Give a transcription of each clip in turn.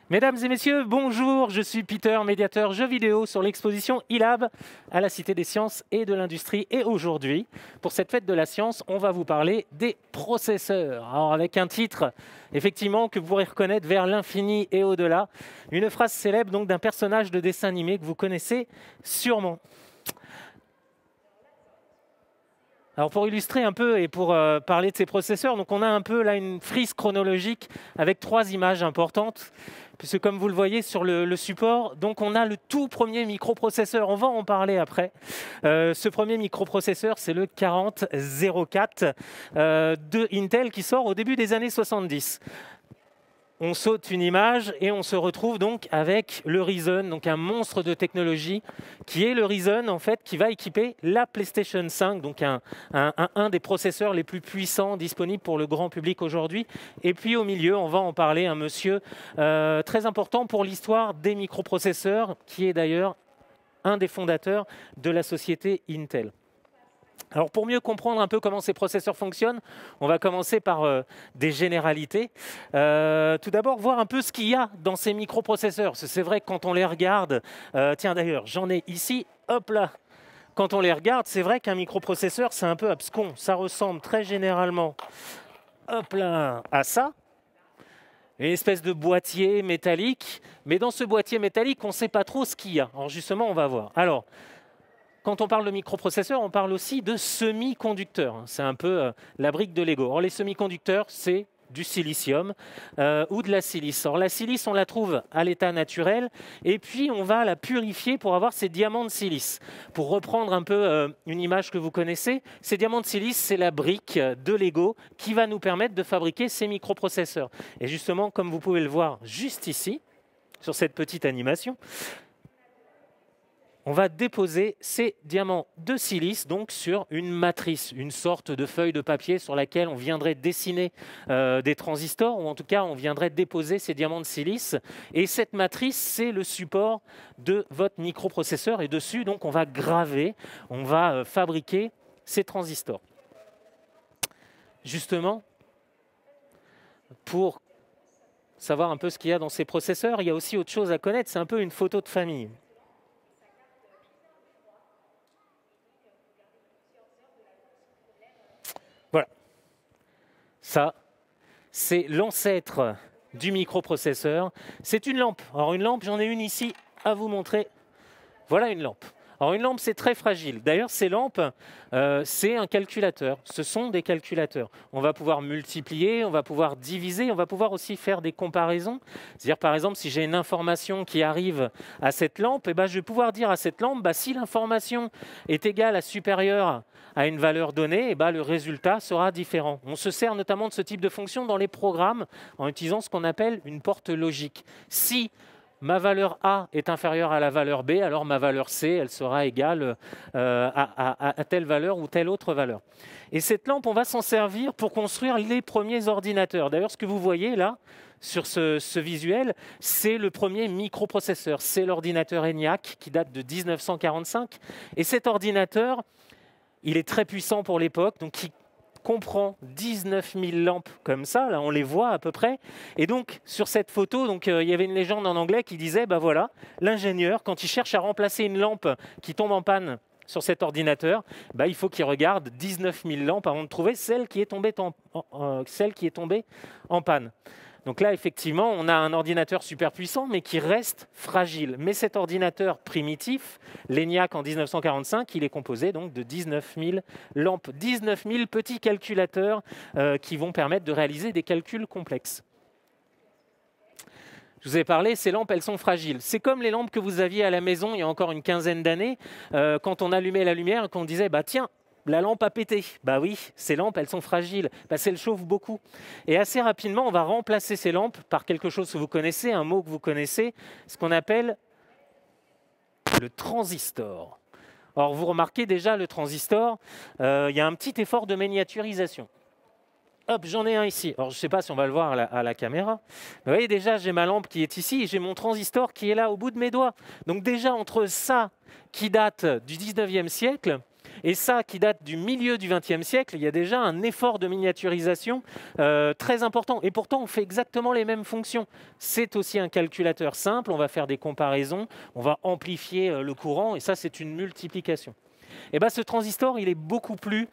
Mesdames et messieurs, bonjour, je suis Peter, médiateur jeux vidéo sur l'exposition eLab à la Cité des Sciences et de l'Industrie. Et aujourd'hui, pour cette fête de la science, on va vous parler des processeurs. Alors avec un titre, effectivement, que vous pourrez reconnaître vers l'infini et au-delà. Une phrase célèbre donc d'un personnage de dessin animé que vous connaissez sûrement. Alors pour illustrer un peu et pour parler de ces processeurs, donc on a un peu là une frise chronologique avec 3 images importantes, puisque comme vous le voyez sur le support, donc on a le tout premier microprocesseur, on va en parler après. Ce premier microprocesseur, c'est le 4004 de Intel qui sort au début des années 70. On saute une image et on se retrouve donc avec le Ryzen, donc un monstre de technologie qui est le Ryzen en fait qui va équiper la PlayStation 5, donc un des processeurs les plus puissants disponibles pour le grand public aujourd'hui. Et puis au milieu, on va en parler, un monsieur très important pour l'histoire des microprocesseurs, qui est d'ailleurs un des fondateurs de la société Intel. Alors pour mieux comprendre un peu comment ces processeurs fonctionnent, on va commencer par des généralités. Tout d'abord, voir un peu ce qu'il y a dans ces microprocesseurs. C'est vrai que quand on les regarde, tiens d'ailleurs, j'en ai ici, hop là. Quand on les regarde, c'est vrai qu'un microprocesseur, c'est un peu abscon. Ça ressemble très généralement, hop là, à ça. Une espèce de boîtier métallique. Mais dans ce boîtier métallique, on ne sait pas trop ce qu'il y a. Alors justement, on va voir. Alors, quand on parle de microprocesseurs, on parle aussi de semi-conducteurs. C'est un peu la brique de Lego. Or, les semi-conducteurs, c'est du silicium ou de la silice. Or, la silice, on la trouve à l'état naturel et puis on va la purifier pour avoir ces diamants de silice. Pour reprendre un peu une image que vous connaissez, ces diamants de silice, c'est la brique de Lego qui va nous permettre de fabriquer ces microprocesseurs. Et justement, comme vous pouvez le voir juste ici, sur cette petite animation, on va déposer ces diamants de silice donc sur une matrice, une sorte de feuille de papier sur laquelle on viendrait dessiner des transistors, ou en tout cas on viendrait déposer ces diamants de silice. Et cette matrice, c'est le support de votre microprocesseur. Et dessus, donc, on va graver, on va fabriquer ces transistors. Justement, pour savoir un peu ce qu'il y a dans ces processeurs, il y a aussi autre chose à connaître, c'est un peu une photo de famille. Voilà, ça, c'est l'ancêtre du microprocesseur. C'est une lampe. Alors une lampe, j'en ai une ici à vous montrer. Voilà une lampe. Alors une lampe, c'est très fragile. D'ailleurs, ces lampes, c'est un calculateur. Ce sont des calculateurs. On va pouvoir multiplier, on va pouvoir diviser, on va pouvoir aussi faire des comparaisons. C'est-à-dire, par exemple, si j'ai une information qui arrive à cette lampe, eh ben, je vais pouvoir dire à cette lampe, si l'information est égale à supérieure à une valeur donnée, eh ben, le résultat sera différent. On se sert notamment de ce type de fonction dans les programmes en utilisant ce qu'on appelle une porte logique. Si ma valeur A est inférieure à la valeur B, alors ma valeur C, elle sera égale à telle valeur ou telle autre valeur. Et cette lampe, on va s'en servir pour construire les premiers ordinateurs. D'ailleurs, ce que vous voyez là, sur ce visuel, c'est le premier microprocesseur. C'est l'ordinateur ENIAC qui date de 1945. Et cet ordinateur, il est très puissant pour l'époque, donc il comprend 19 000 lampes comme ça, là on les voit à peu près. Et donc sur cette photo, donc, il y avait une légende en anglais qui disait, voilà, l'ingénieur, quand il cherche à remplacer une lampe qui tombe en panne sur cet ordinateur, il faut qu'il regarde 19 000 lampes avant de trouver celle qui est tombée en panne. Donc là, effectivement, on a un ordinateur super puissant, mais qui reste fragile. Mais cet ordinateur primitif, l'ENIAC en 1945, il est composé donc de 19 000 lampes, 19 000 petits calculateurs qui vont permettre de réaliser des calculs complexes. Je vous ai parlé, ces lampes, elles sont fragiles. C'est comme les lampes que vous aviez à la maison il y a encore une quinzaine d'années, quand on allumait la lumière et qu'on disait, tiens, la lampe a pété. Oui, ces lampes, elles sont fragiles, parce qu'elles chauffent beaucoup. Et assez rapidement, on va remplacer ces lampes par quelque chose que vous connaissez, un mot que vous connaissez, ce qu'on appelle le transistor. Or, vous remarquez déjà, le transistor, il y a un petit effort de miniaturisation. Hop, j'en ai un ici. Alors, je ne sais pas si on va le voir à la caméra. Mais vous voyez, déjà, j'ai ma lampe qui est ici et j'ai mon transistor qui est là au bout de mes doigts. Donc déjà, entre ça, qui date du 19e siècle, Et ça, qui date du milieu du XXe siècle, il y a déjà un effort de miniaturisation très important. Et pourtant, on fait exactement les mêmes fonctions. C'est aussi un calculateur simple, on va faire des comparaisons, on va amplifier le courant, et ça, c'est une multiplication. Et bien, ce transistor, il est beaucoup plus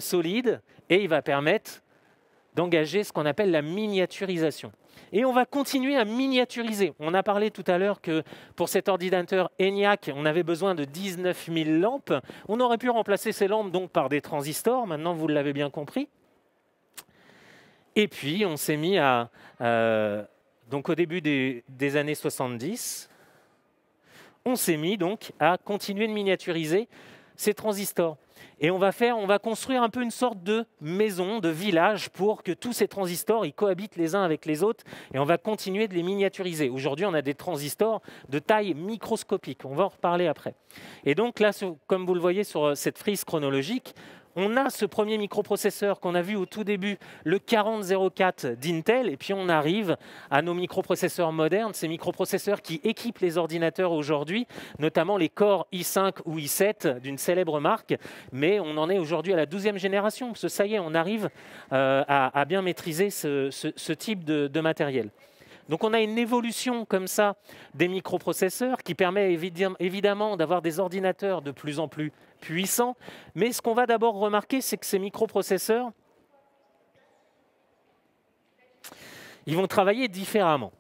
solide, et il va permettre d'engager ce qu'on appelle la miniaturisation. Et on va continuer à miniaturiser. On a parlé tout à l'heure que pour cet ordinateur ENIAC, on avait besoin de 19 000 lampes. On aurait pu remplacer ces lampes donc par des transistors, maintenant vous l'avez bien compris. Et puis on s'est mis à, donc au début des années 70, on s'est mis donc à continuer de miniaturiser ces transistors. Et on va construire un peu une sorte de maison, de village, pour que tous ces transistors ils cohabitent les uns avec les autres, et on va continuer de les miniaturiser. Aujourd'hui, on a des transistors de taille microscopique. On va en reparler après. Et donc là, comme vous le voyez sur cette frise chronologique, on a ce premier microprocesseur qu'on a vu au tout début, le 4004 d'Intel, et puis on arrive à nos microprocesseurs modernes, ces microprocesseurs qui équipent les ordinateurs aujourd'hui, notamment les Core i5 ou i7 d'une célèbre marque, mais on en est aujourd'hui à la 12e génération, parce que ça y est, on arrive à bien maîtriser ce type de matériel. Donc on a une évolution comme ça des microprocesseurs qui permet évidemment d'avoir des ordinateurs de plus en plus puissants. Mais ce qu'on va d'abord remarquer, c'est que ces microprocesseurs, ils vont travailler différemment.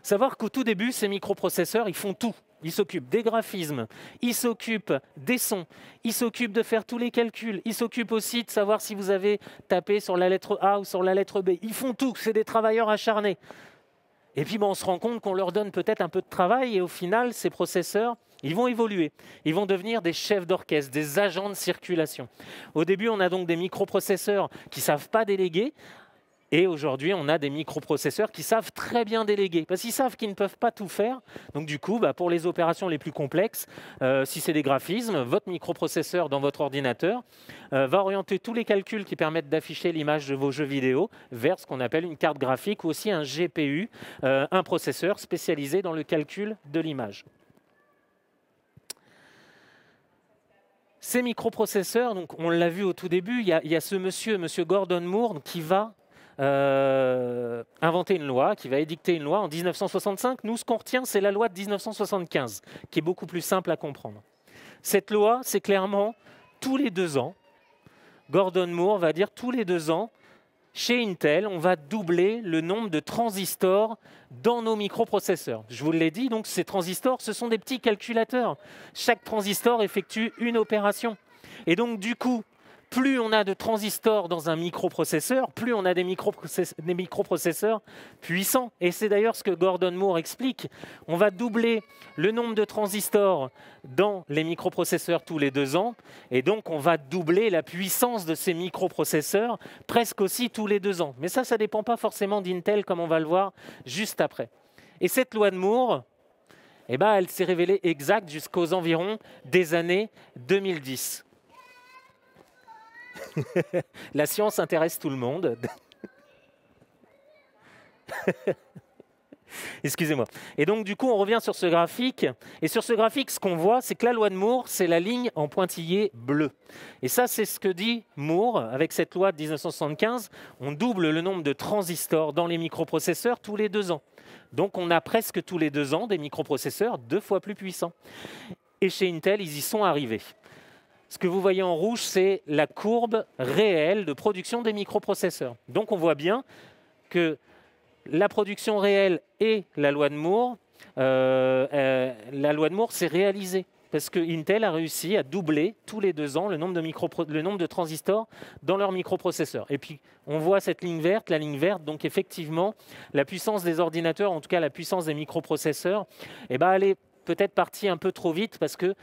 Savoir qu'au tout début, ces microprocesseurs, ils font tout. Ils s'occupent des graphismes, ils s'occupent des sons, ils s'occupent de faire tous les calculs, ils s'occupent aussi de savoir si vous avez tapé sur la lettre A ou sur la lettre B. Ils font tout, c'est des travailleurs acharnés. Et puis on se rend compte qu'on leur donne peut-être un peu de travail et au final, ces processeurs, ils vont évoluer. Ils vont devenir des chefs d'orchestre, des agents de circulation. Au début, on a donc des microprocesseurs qui ne savent pas déléguer. Et aujourd'hui, on a des microprocesseurs qui savent très bien déléguer, parce qu'ils savent qu'ils ne peuvent pas tout faire. Donc du coup, pour les opérations les plus complexes, si c'est des graphismes, votre microprocesseur dans votre ordinateur va orienter tous les calculs qui permettent d'afficher l'image de vos jeux vidéo vers ce qu'on appelle une carte graphique ou aussi un GPU, un processeur spécialisé dans le calcul de l'image. Ces microprocesseurs, donc on l'a vu au tout début, il y a ce monsieur Gordon Moore, qui va inventer une loi, qui va édicter une loi en 1965. Nous, ce qu'on retient, c'est la loi de 1975, qui est beaucoup plus simple à comprendre. Cette loi, c'est clairement tous les 2 ans. Gordon Moore va dire tous les 2 ans, chez Intel, on va doubler le nombre de transistors dans nos microprocesseurs. Je vous l'ai dit, donc ces transistors, ce sont des petits calculateurs. Chaque transistor effectue une opération. Et donc, du coup, plus on a de transistors dans un microprocesseur, plus on a des microprocesseurs puissants. Et c'est d'ailleurs ce que Gordon Moore explique. On va doubler le nombre de transistors dans les microprocesseurs tous les 2 ans. Et donc, on va doubler la puissance de ces microprocesseurs presque aussi tous les 2 ans. Mais ça ne dépend pas forcément d'Intel, comme on va le voir juste après. Et cette loi de Moore, elle s'est révélée exacte jusqu'aux environs des années 2010. La science intéresse tout le monde. Excusez-moi. Et donc, du coup, on revient sur ce graphique. Et sur ce graphique, ce qu'on voit, c'est que la loi de Moore, c'est la ligne en pointillé bleu. Et ça, c'est ce que dit Moore avec cette loi de 1975. On double le nombre de transistors dans les microprocesseurs tous les 2 ans. Donc, on a presque tous les 2 ans des microprocesseurs 2 fois plus puissants. Et chez Intel, ils y sont arrivés. Ce que vous voyez en rouge, c'est la courbe réelle de production des microprocesseurs. Donc on voit bien que la production réelle et la loi de Moore s'est réalisée parce que Intel a réussi à doubler tous les 2 ans le nombre de transistors dans leurs microprocesseurs. Et puis on voit cette ligne verte, donc effectivement, la puissance des ordinateurs, en tout cas la puissance des microprocesseurs, elle est peut-être parti un peu trop vite parce que,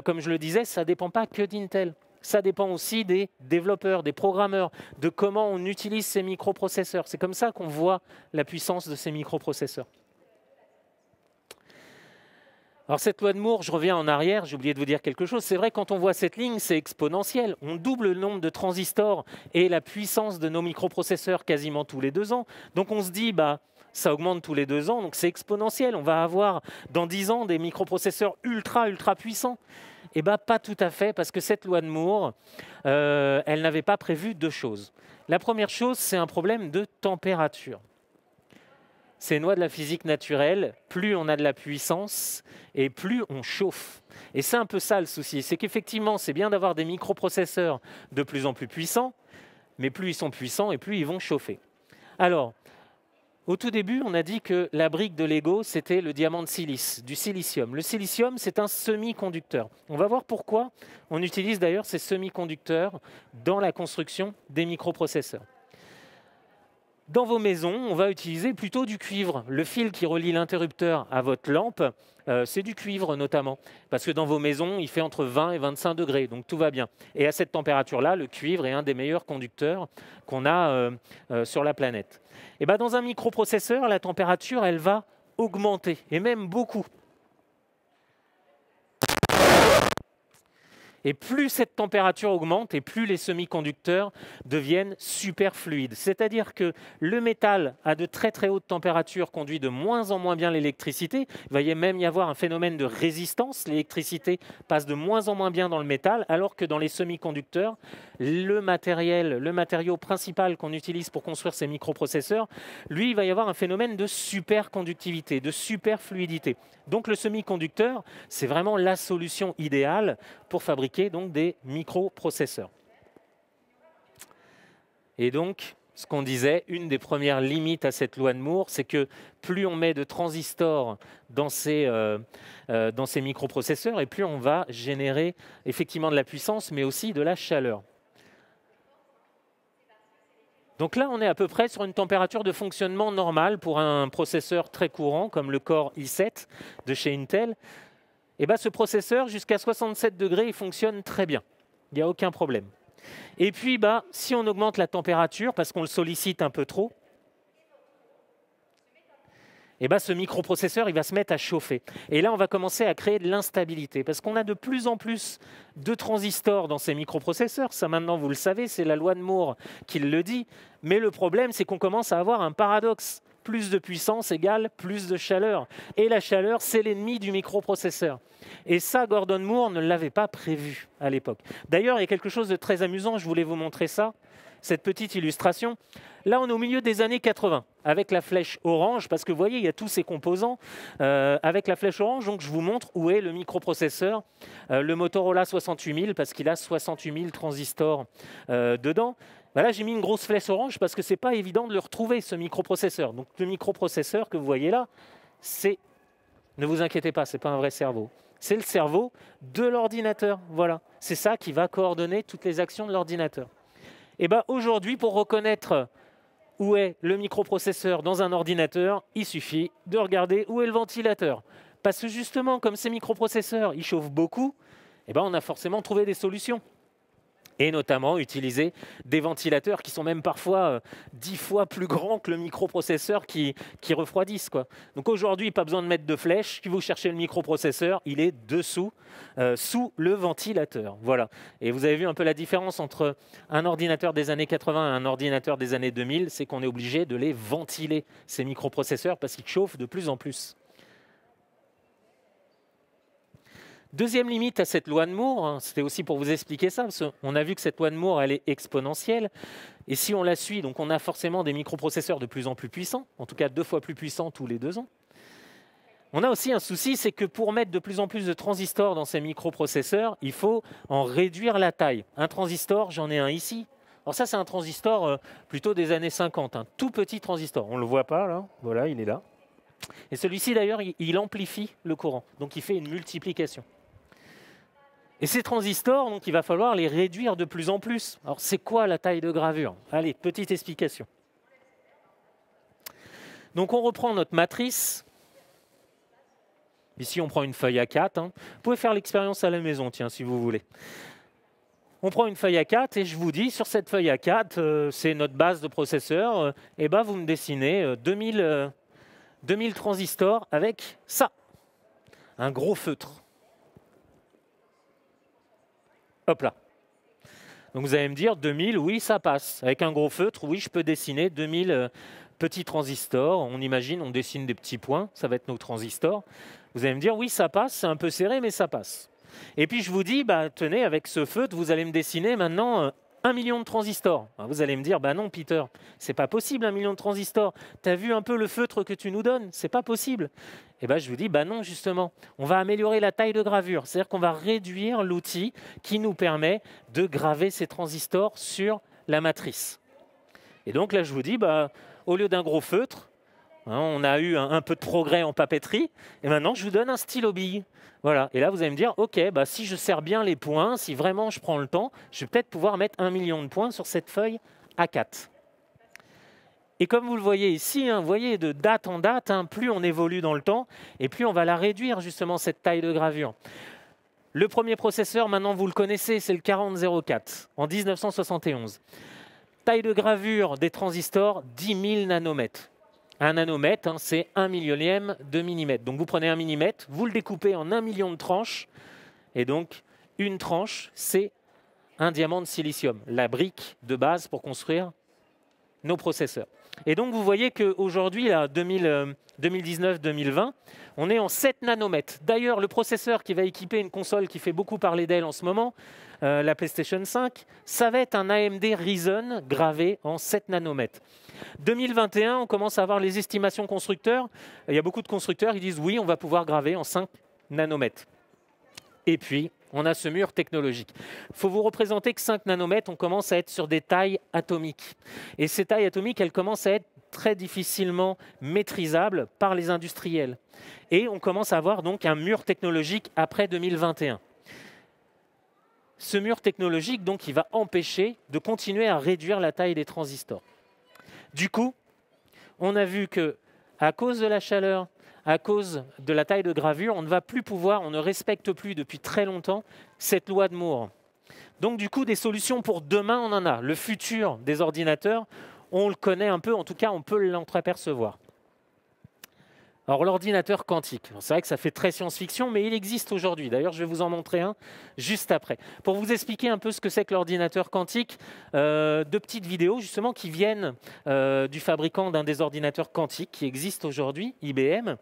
comme je le disais, ça ne dépend pas que d'Intel. Ça dépend aussi des développeurs, des programmeurs, de comment on utilise ces microprocesseurs. C'est comme ça qu'on voit la puissance de ces microprocesseurs. Alors cette loi de Moore, je reviens en arrière, j'ai oublié de vous dire quelque chose. C'est vrai, quand on voit cette ligne, c'est exponentiel. On double le nombre de transistors et la puissance de nos microprocesseurs quasiment tous les 2 ans. Donc on se dit, ça augmente tous les 2 ans, donc c'est exponentiel. On va avoir dans 10 ans des microprocesseurs ultra puissants. Eh bien, pas tout à fait, parce que cette loi de Moore, elle n'avait pas prévu deux choses. La première chose, c'est un problème de température. C'est une loi de la physique naturelle, plus on a de la puissance et plus on chauffe. Et c'est un peu ça le souci, c'est qu'effectivement, c'est bien d'avoir des microprocesseurs de plus en plus puissants, mais plus ils sont puissants et plus ils vont chauffer. Alors, au tout début, on a dit que la brique de Lego, c'était le diamant de silice, du silicium. Le silicium, c'est un semi-conducteur. On va voir pourquoi on utilise d'ailleurs ces semi-conducteurs dans la construction des microprocesseurs. Dans vos maisons, on va utiliser plutôt du cuivre. Le fil qui relie l'interrupteur à votre lampe, c'est du cuivre notamment. Parce que dans vos maisons, il fait entre 20 et 25 degrés, donc tout va bien. Et à cette température-là, le cuivre est un des meilleurs conducteurs qu'on a sur la planète. Et ben dans un microprocesseur, la température, elle va augmenter, et même beaucoup. Et plus cette température augmente, et plus les semi-conducteurs deviennent superfluides. C'est-à-dire que le métal à de très très hautes températures conduit de moins en moins bien l'électricité. Il va même y avoir un phénomène de résistance. L'électricité passe de moins en moins bien dans le métal, alors que dans les semi-conducteurs, le matériau principal qu'on utilise pour construire ces microprocesseurs, lui, il va y avoir un phénomène de superconductivité, de superfluidité. Donc le semi-conducteur, c'est vraiment la solution idéale pour fabriquer donc des microprocesseurs. Et donc, ce qu'on disait, une des premières limites à cette loi de Moore, c'est que plus on met de transistors dans ces microprocesseurs, et plus on va générer effectivement de la puissance, mais aussi de la chaleur. Donc là, on est à peu près sur une température de fonctionnement normale pour un processeur très courant, comme le Core i7 de chez Intel. Et bien, ce processeur, jusqu'à 67 degrés, il fonctionne très bien. Il n'y a aucun problème. Et puis, si on augmente la température, parce qu'on le sollicite un peu trop, et ce microprocesseur, il va se mettre à chauffer. Et là, on va commencer à créer de l'instabilité, parce qu'on a de plus en plus de transistors dans ces microprocesseurs. Ça, maintenant, vous le savez, c'est la loi de Moore qui le dit. Mais le problème, c'est qu'on commence à avoir un paradoxe. Plus de puissance égale plus de chaleur. Et la chaleur, c'est l'ennemi du microprocesseur. Et ça, Gordon Moore ne l'avait pas prévu à l'époque. D'ailleurs, il y a quelque chose de très amusant, je voulais vous montrer ça, cette petite illustration. Là, on est au milieu des années 80, avec la flèche orange, parce que vous voyez, il y a tous ces composants avec la flèche orange. Donc, je vous montre où est le microprocesseur, le Motorola 68000, parce qu'il a 68 000 transistors dedans. Là, j'ai mis une grosse flèche orange parce que ce n'est pas évident de le retrouver, ce microprocesseur. Donc, le microprocesseur que vous voyez là, ne vous inquiétez pas, ce n'est pas un vrai cerveau. C'est le cerveau de l'ordinateur. Voilà, c'est ça qui va coordonner toutes les actions de l'ordinateur. Et aujourd'hui, pour reconnaître où est le microprocesseur dans un ordinateur, il suffit de regarder où est le ventilateur. Parce que justement, comme ces microprocesseurs, ils chauffent beaucoup, on a forcément trouvé des solutions. Et notamment utiliser des ventilateurs qui sont même parfois 10 fois plus grands que le microprocesseur qui refroidissent, quoi. Donc aujourd'hui, pas besoin de mettre de flèche. Si vous cherchez le microprocesseur, il est dessous, sous le ventilateur. Voilà. Et vous avez vu un peu la différence entre un ordinateur des années 80 et un ordinateur des années 2000, c'est qu'on est obligé de les ventiler, ces microprocesseurs, parce qu'ils chauffent de plus en plus. Deuxième limite à cette loi de Moore, c'était aussi pour vous expliquer ça, parce qu'on a vu que cette loi de Moore, elle est exponentielle. Et si on la suit, donc on a forcément des microprocesseurs de plus en plus puissants, en tout cas 2 fois plus puissants tous les 2 ans. On a aussi un souci, c'est que pour mettre de plus en plus de transistors dans ces microprocesseurs, il faut en réduire la taille. Un transistor, j'en ai un ici. Alors ça, c'est un transistor plutôt des années 50, un tout petit transistor. On ne le voit pas, là. Voilà, il est là. Et celui-ci, d'ailleurs, il amplifie le courant. Donc, il fait une multiplication. Et ces transistors, donc, il va falloir les réduire de plus en plus. Alors, c'est quoi la taille de gravure? Allez, petite explication. Donc, on reprend notre matrice. Ici, on prend une feuille A4. Vous pouvez faire l'expérience à la maison, tiens, si vous voulez. On prend une feuille A4 et je vous dis, sur cette feuille A4, c'est notre base de processeur. Vous me dessinez 2000 transistors avec ça, un gros feutre. Hop là. Donc vous allez me dire 2000, oui, ça passe. Avec un gros feutre, oui, je peux dessiner 2000 petits transistors. On imagine, on dessine des petits points, ça va être nos transistors. Vous allez me dire, oui, ça passe, c'est un peu serré, mais ça passe. Et puis je vous dis, bah, tenez, avec ce feutre, vous allez me dessiner maintenant 1 million de transistors. Alors vous allez me dire, bah non Peter, c'est pas possible 1 million de transistors. Tu as vu un peu le feutre que tu nous donnes? C'est pas possible. Et ben je vous dis, bah non justement, on va améliorer la taille de gravure. C'est-à-dire qu'on va réduire l'outil qui nous permet de graver ces transistors sur la matrice. Et donc là je vous dis, bah, au lieu d'un gros feutre, on a eu un peu de progrès en papeterie, et maintenant je vous donne un stylo bille. Voilà. Et là vous allez me dire, ok, bah, si je serre bien les points, si vraiment je prends le temps, je vais peut-être pouvoir mettre 1 million de points sur cette feuille A4. Et comme vous le voyez ici, vous voyez de date en date, plus on évolue dans le temps, et plus on va la réduire justement cette taille de gravure. Le premier processeur, maintenant vous le connaissez, c'est le 4004 en 1971. Taille de gravure des transistors, 10 000 nanomètres. Un nanomètre, c'est 1 millionième de millimètre. Donc vous prenez 1 millimètre, vous le découpez en 1 million de tranches, et donc une tranche, c'est un diamant de silicium, la brique de base pour construire nos processeurs. Et donc vous voyez qu'aujourd'hui, 2019-2020, on est en 7 nanomètres. D'ailleurs, le processeur qui va équiper une console qui fait beaucoup parler d'elle en ce moment, la PlayStation 5, ça va être un AMD Ryzen gravé en 7 nanomètres. 2021, on commence à avoir les estimations constructeurs. Il y a beaucoup de constructeurs qui disent oui, on va pouvoir graver en 5 nanomètres. Et puis, on a ce mur technologique. Il faut vous représenter que 5 nanomètres, on commence à être sur des tailles atomiques. Et ces tailles atomiques, elles commencent à être très difficilement maîtrisables par les industriels. Et on commence à avoir donc un mur technologique après 2021. Ce mur technologique, donc, il va empêcher de continuer à réduire la taille des transistors. Du coup, on a vu qu'à cause de la chaleur, à cause de la taille de gravure, on ne va plus pouvoir, on ne respecte plus depuis très longtemps cette loi de Moore. Donc du coup, des solutions pour demain, on en a. Le futur des ordinateurs, on le connaît un peu, en tout cas, on peut l'entreapercevoir. Alors l'ordinateur quantique, c'est vrai que ça fait très science-fiction, mais il existe aujourd'hui. D'ailleurs, je vais vous en montrer un juste après. Pour vous expliquer un peu ce que c'est que l'ordinateur quantique, deux petites vidéos justement qui viennent du fabricant d'un des ordinateurs quantiques qui existe aujourd'hui, IBM.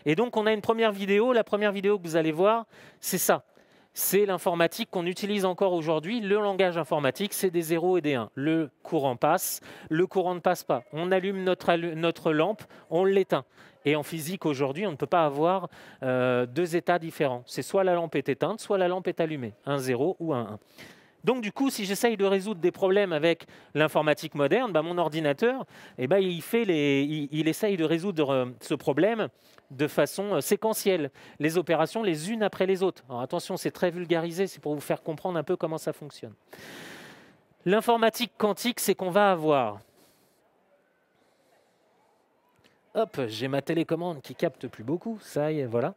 Et donc on a une première vidéo. La première vidéo que vous allez voir, c'est ça. C'est l'informatique qu'on utilise encore aujourd'hui. Le langage informatique, c'est des 0 et des 1. Le courant passe, le courant ne passe pas. On allume notre lampe, on l'éteint. Et en physique, aujourd'hui, on ne peut pas avoir deux états différents. C'est soit la lampe est éteinte, soit la lampe est allumée. Un 0 ou un 1. Donc du coup, si j'essaye de résoudre des problèmes avec l'informatique moderne, mon ordinateur, il essaye de résoudre ce problème de façon séquentielle. Les opérations les unes après les autres. Alors attention, c'est très vulgarisé, c'est pour vous faire comprendre un peu comment ça fonctionne. L'informatique quantique, c'est qu'on va avoir... Hop, j'ai ma télécommande qui capte plus beaucoup, ça y est, voilà.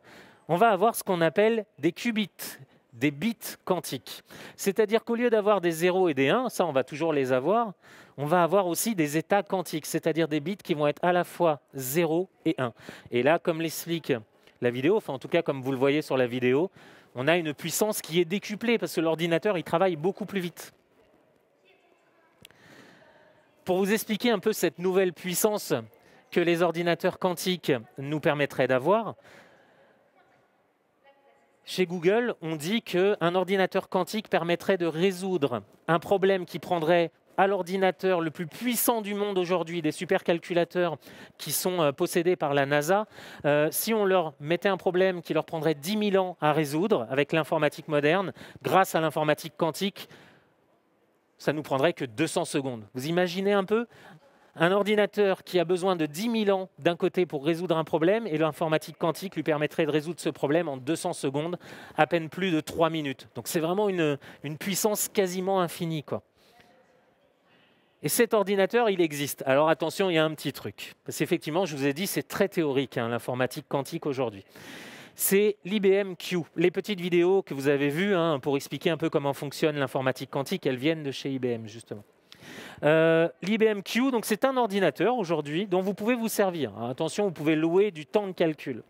On va avoir ce qu'on appelle des qubits, des bits quantiques. C'est-à-dire qu'au lieu d'avoir des 0 et des 1, ça on va toujours les avoir, on va avoir aussi des états quantiques, c'est-à-dire des bits qui vont être à la fois 0 et 1. Et là, comme l'explique la vidéo, enfin en tout cas comme vous le voyez sur la vidéo, on a une puissance qui est décuplée parce que l'ordinateur il travaille beaucoup plus vite. Pour vous expliquer un peu cette nouvelle puissance que les ordinateurs quantiques nous permettraient d'avoir, chez Google, on dit qu'un ordinateur quantique permettrait de résoudre un problème qui prendrait à l'ordinateur le plus puissant du monde aujourd'hui, des supercalculateurs qui sont possédés par la NASA, si on leur mettait un problème qui leur prendrait 10 000 ans à résoudre avec l'informatique moderne, grâce à l'informatique quantique, ça ne nous prendrait que 200 secondes. Vous imaginez un peu ? Un ordinateur qui a besoin de 10 000 ans d'un côté pour résoudre un problème et l'informatique quantique lui permettrait de résoudre ce problème en 200 secondes, à peine plus de 3 minutes. Donc c'est vraiment une puissance quasiment infinie, quoi. Et cet ordinateur, il existe. Alors attention, il y a un petit truc. Parce qu'effectivement, je vous ai dit, c'est très théorique, l'informatique quantique aujourd'hui. C'est l'IBM Q. Les petites vidéos que vous avez vues pour expliquer un peu comment fonctionne l'informatique quantique, elles viennent de chez IBM, justement. L'IBM Q, donc c'est un ordinateur aujourd'hui dont vous pouvez vous servir. Alors, attention, vous pouvez louer du temps de calcul.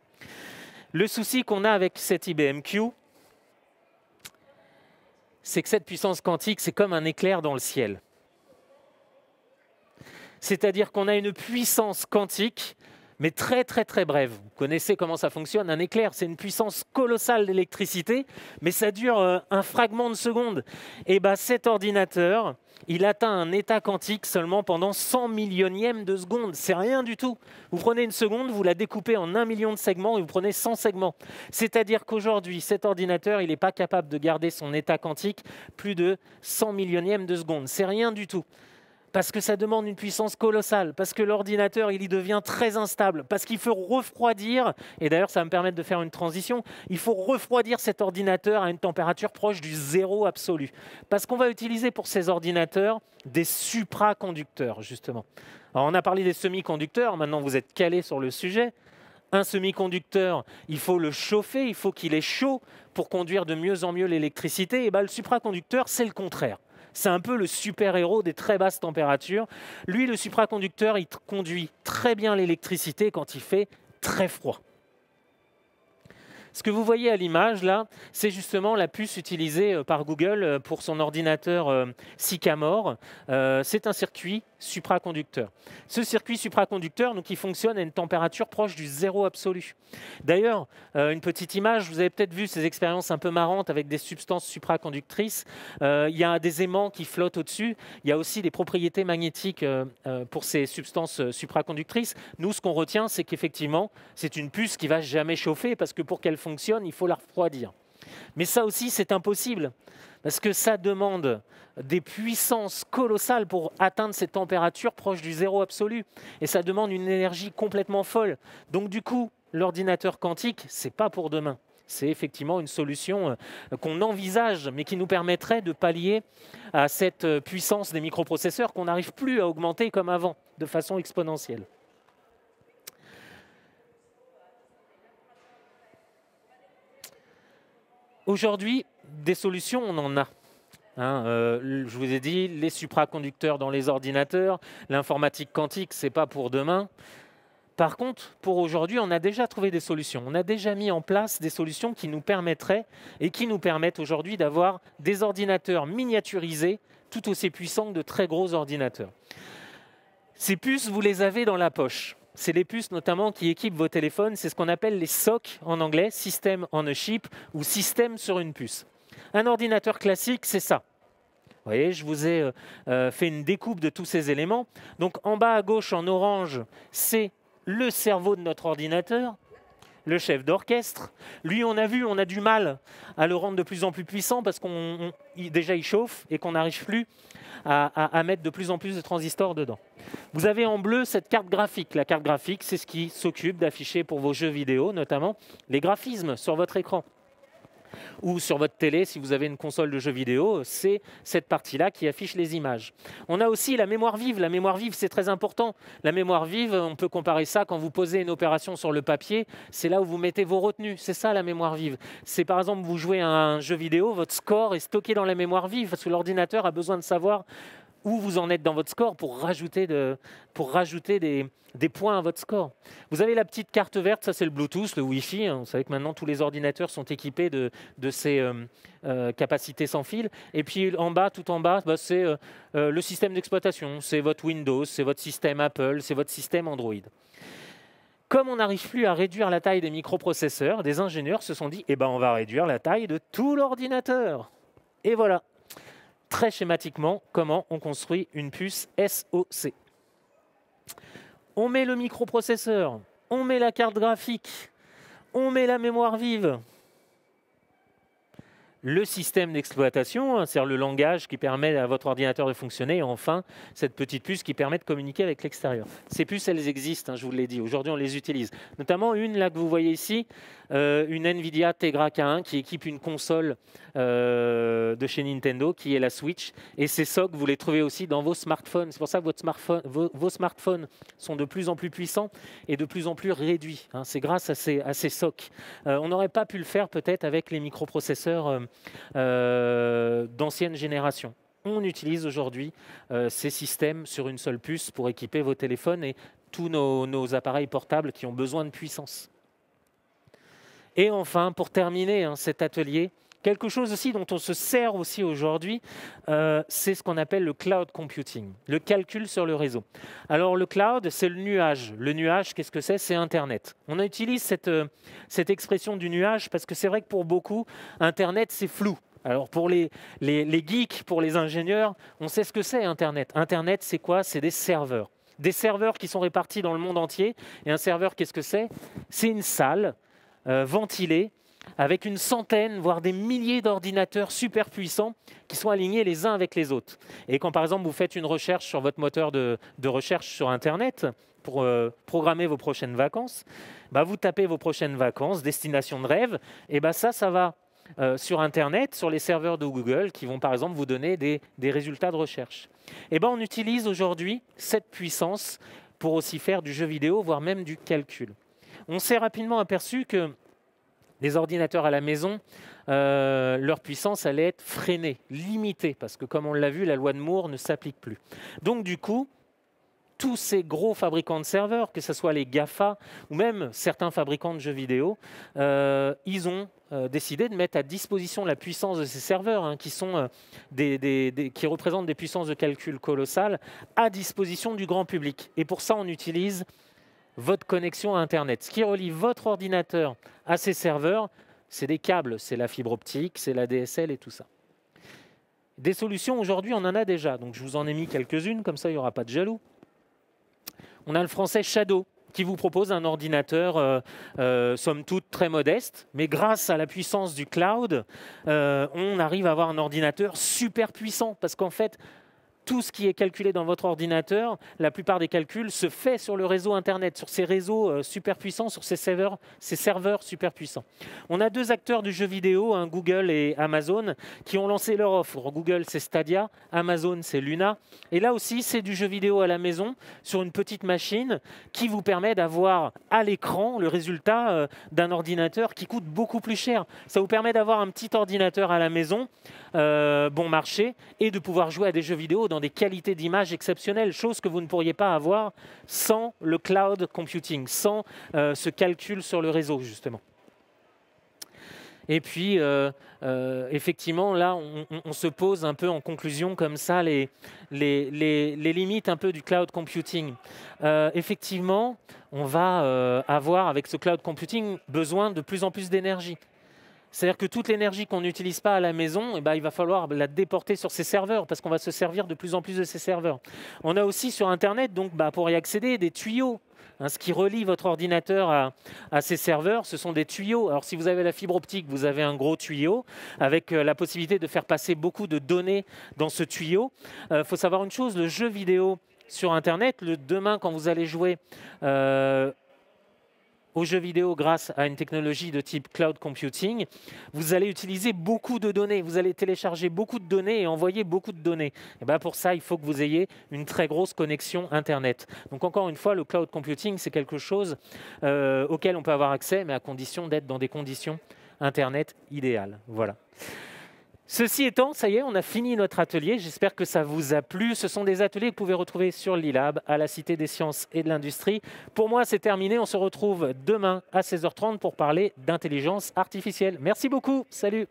Le souci qu'on a avec cet IBM Q, c'est que cette puissance quantique, c'est comme un éclair dans le ciel. C'est-à-dire qu'on a une puissance quantique mais très très très brève. Vous connaissez comment ça fonctionne, un éclair, c'est une puissance colossale d'électricité, mais ça dure un fragment de seconde. Et bien cet ordinateur, il atteint un état quantique seulement pendant 100 millionièmes de seconde. C'est rien du tout. Vous prenez une seconde, vous la découpez en 1 million de segments et vous prenez 100 segments. C'est-à-dire qu'aujourd'hui, cet ordinateur, il n'est pas capable de garder son état quantique plus de 100 millionièmes de seconde. C'est rien du tout. Parce que ça demande une puissance colossale, parce que l'ordinateur, il y devient très instable, parce qu'il faut refroidir, et d'ailleurs ça va me permettre de faire une transition, il faut refroidir cet ordinateur à une température proche du zéro absolu. Parce qu'on va utiliser pour ces ordinateurs des supraconducteurs, justement. Alors on a parlé des semi-conducteurs, maintenant vous êtes calés sur le sujet. Un semi-conducteur, il faut le chauffer, il faut qu'il ait chaud pour conduire de mieux en mieux l'électricité. Et bien, le supraconducteur, c'est le contraire. C'est un peu le super-héros des très basses températures. Lui, le supraconducteur, il conduit très bien l'électricité quand il fait très froid. Ce que vous voyez à l'image, là, c'est justement la puce utilisée par Google pour son ordinateur Sycamore. C'est un circuit supraconducteur. Ce circuit supraconducteur, donc, il fonctionne à une température proche du zéro absolu. D'ailleurs, une petite image, vous avez peut-être vu ces expériences un peu marrantes avec des substances supraconductrices. Il y a des aimants qui flottent au-dessus. Il y a aussi des propriétés magnétiques pour ces substances supraconductrices. Nous, ce qu'on retient, c'est qu'effectivement, c'est une puce qui ne va jamais chauffer parce que pour qu'elle fonctionne, il faut la refroidir. Mais ça aussi, c'est impossible parce que ça demande des puissances colossales pour atteindre ces températures proches du zéro absolu. Et ça demande une énergie complètement folle. Donc du coup, l'ordinateur quantique, ce n'est pas pour demain. C'est effectivement une solution qu'on envisage, mais qui nous permettrait de pallier à cette puissance des microprocesseurs qu'on n'arrive plus à augmenter comme avant, de façon exponentielle. Aujourd'hui, des solutions, on en a. Je vous ai dit, les supraconducteurs dans les ordinateurs, l'informatique quantique, ce n'est pas pour demain. Par contre, pour aujourd'hui, on a déjà trouvé des solutions. On a déjà mis en place des solutions qui nous permettraient et qui nous permettent aujourd'hui d'avoir des ordinateurs miniaturisés tout aussi puissants que de très gros ordinateurs. Ces puces, vous les avez dans la poche. C'est les puces notamment qui équipent vos téléphones. C'est ce qu'on appelle les SoC en anglais, System on a Chip ou système sur une puce. Un ordinateur classique, c'est ça. Vous voyez, je vous ai fait une découpe de tous ces éléments. Donc en bas à gauche, en orange, c'est le cerveau de notre ordinateur, le chef d'orchestre. Lui, on a vu, on a du mal à le rendre de plus en plus puissant parce déjà il chauffe et qu'on n'arrive plus à mettre de plus en plus de transistors dedans. Vous avez en bleu cette carte graphique. La carte graphique, c'est ce qui s'occupe d'afficher pour vos jeux vidéo, notamment les graphismes sur votre écran. Ou sur votre télé, si vous avez une console de jeux vidéo, c'est cette partie-là qui affiche les images. On a aussi la mémoire vive. La mémoire vive, c'est très important. La mémoire vive, on peut comparer ça quand vous posez une opération sur le papier, c'est là où vous mettez vos retenues. C'est ça la mémoire vive. C'est par exemple, vous jouez à un jeu vidéo, votre score est stocké dans la mémoire vive parce que l'ordinateur a besoin de savoir où vous en êtes dans votre score pour rajouter des points à votre score. Vous avez la petite carte verte, ça c'est le Bluetooth, le Wi-Fi. Vous savez que maintenant tous les ordinateurs sont équipés de ces capacités sans fil. Et puis en bas, tout en bas, c'est le système d'exploitation. C'est votre Windows, c'est votre système Apple, c'est votre système Android. Comme on n'arrive plus à réduire la taille des microprocesseurs, des ingénieurs se sont dit on va réduire la taille de tout l'ordinateur. Et voilà. Très schématiquement, comment on construit une puce SoC. On met le microprocesseur, on met la carte graphique, on met la mémoire vive, le système d'exploitation, c'est-à-dire le langage qui permet à votre ordinateur de fonctionner, et enfin, cette petite puce qui permet de communiquer avec l'extérieur. Ces puces, elles existent, je vous l'ai dit. Aujourd'hui, on les utilise. Notamment une là que vous voyez ici, une NVIDIA Tegra K1 qui équipe une console de chez Nintendo, qui est la Switch. Et ces SoC, vous les trouvez aussi dans vos smartphones. C'est pour ça que vos smartphones sont de plus en plus puissants et de plus en plus réduits. C'est grâce à ces SoC. On n'aurait pas pu le faire peut-être avec les microprocesseurs d'ancienne génération. On utilise aujourd'hui ces systèmes sur une seule puce pour équiper vos téléphones et tous nos appareils portables qui ont besoin de puissance. Et enfin, pour terminer cet atelier, Quelque chose aussi dont on se sert aussi aujourd'hui, c'est ce qu'on appelle le cloud computing, le calcul sur le réseau. Alors le cloud, c'est le nuage. Le nuage, qu'est-ce que c'est? C'est Internet. On utilise cette expression du nuage parce que c'est vrai que pour beaucoup, Internet, c'est flou. Alors pour les geeks, pour les ingénieurs, on sait ce que c'est Internet. Internet, c'est quoi? C'est des serveurs. Des serveurs qui sont répartis dans le monde entier. Et un serveur, qu'est-ce que c'est? C'est une salle ventilée avec une centaine, voire des milliers d'ordinateurs super puissants qui sont alignés les uns avec les autres. Et quand par exemple vous faites une recherche sur votre moteur de recherche sur Internet pour programmer vos prochaines vacances, vous tapez vos prochaines vacances, destination de rêve, et ça va sur Internet, sur les serveurs de Google qui vont par exemple vous donner des résultats de recherche. Et on utilise aujourd'hui cette puissance pour aussi faire du jeu vidéo, voire même du calcul. On s'est rapidement aperçu que les ordinateurs à la maison, leur puissance allait être freinée, limitée, parce que comme on l'a vu, la loi de Moore ne s'applique plus. Donc du coup, tous ces gros fabricants de serveurs, que ce soit les GAFA ou même certains fabricants de jeux vidéo, ils ont décidé de mettre à disposition la puissance de ces serveurs, qui représentent des puissances de calcul colossales, à disposition du grand public. Et pour ça, on utilise votre connexion à Internet. Ce qui relie votre ordinateur à ces serveurs, c'est des câbles, c'est la fibre optique, c'est la DSL et tout ça. Des solutions, aujourd'hui, on en a déjà. Donc, je vous en ai mis quelques-unes, comme ça, il n'y aura pas de jaloux. On a le français Shadow, qui vous propose un ordinateur, somme toute, très modeste. Mais grâce à la puissance du cloud, on arrive à avoir un ordinateur super puissant. Parce qu'en fait, tout ce qui est calculé dans votre ordinateur, la plupart des calculs se fait sur le réseau Internet, sur ces réseaux super puissants, sur ces serveurs super puissants. On a deux acteurs du jeu vidéo, Google et Amazon, qui ont lancé leur offre. Google, c'est Stadia, Amazon, c'est Luna. Et là aussi, c'est du jeu vidéo à la maison, sur une petite machine, qui vous permet d'avoir à l'écran le résultat d'un ordinateur qui coûte beaucoup plus cher. Ça vous permet d'avoir un petit ordinateur à la maison, bon marché, et de pouvoir jouer à des jeux vidéo dans des qualités d'image exceptionnelles, chose que vous ne pourriez pas avoir sans le cloud computing, sans ce calcul sur le réseau, justement. Et puis, effectivement, là, on se pose un peu en conclusion comme ça les limites un peu du cloud computing. Effectivement, on va avoir, avec ce cloud computing, besoin de plus en plus d'énergie. C'est-à-dire que toute l'énergie qu'on n'utilise pas à la maison, il va falloir la déporter sur ces serveurs parce qu'on va se servir de plus en plus de ces serveurs. On a aussi sur Internet, donc, pour y accéder, des tuyaux. Ce qui relie votre ordinateur à ces serveurs, ce sont des tuyaux. Alors si vous avez la fibre optique, vous avez un gros tuyau avec la possibilité de faire passer beaucoup de données dans ce tuyau. Faut savoir une chose, le jeu vidéo sur Internet, demain quand vous allez jouer aux jeux vidéo grâce à une technologie de type cloud computing, vous allez utiliser beaucoup de données, vous allez télécharger beaucoup de données et envoyer beaucoup de données. Et pour ça, il faut que vous ayez une très grosse connexion Internet. Donc encore une fois, le cloud computing, c'est quelque chose auquel on peut avoir accès, mais à condition d'être dans des conditions Internet idéales. Voilà. Ceci étant, ça y est, on a fini notre atelier. J'espère que ça vous a plu. Ce sont des ateliers que vous pouvez retrouver sur l'e-lab, à la Cité des Sciences et de l'Industrie. Pour moi, c'est terminé. On se retrouve demain à 16h30 pour parler d'intelligence artificielle. Merci beaucoup. Salut.